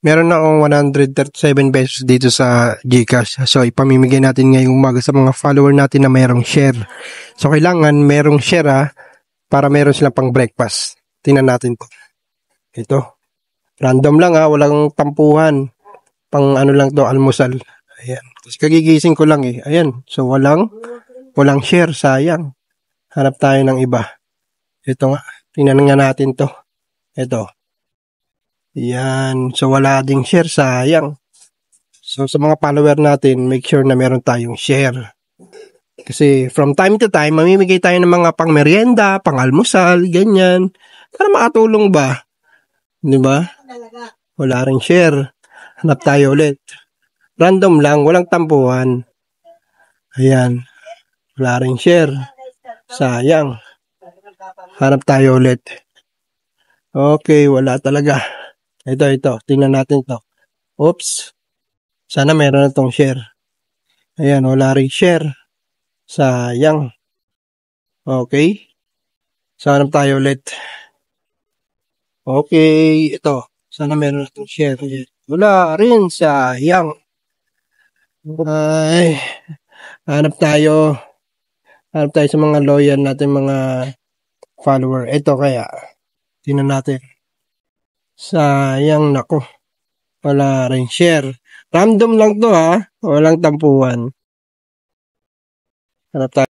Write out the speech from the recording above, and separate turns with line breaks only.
Meron akong 137 pesos dito sa GCash. So, ipamimigay natin ngayong umaga sa mga follower natin na mayroong share. So, kailangan mayroong share para meron silang pang breakfast. Tingnan natin to. Ito. Random lang walang tampuhan. Pang ano lang to, almusal. Ayan. Tapos kagigising ko lang Ayan. So, walang share. Sayang. Hanap tayo ng iba. Ito nga. Tingnan nga natin to. Ito. Yan. So, wala ding share. Sayang. So, sa mga follower natin, make sure na meron tayong share. Kasi from time to time, mamimigay tayo ng mga pang merienda, pang almusal, ganyan. Para makatulong ba? Di ba? Wala ring share. Hanap tayo ulit. Random lang, walang tampuhan. Ayan. Wala ring share. Sayang. Hanap tayo ulit. Okay, wala talaga. Ito. Tingnan natin to. Oops. Sana meron na tong share. Ayan, wala ring share. Sayang. Okay. Sana tayo ulit. Okay, ito. Sana meron na tong share. Wala rin. Sayang. Ay. Hanap tayo sa mga loyal natin, mga follower. Ito kaya. Tingnan natin. Sayang, nako. Wala rin share. Random lang to Walang tampuhan. Hanap tayo.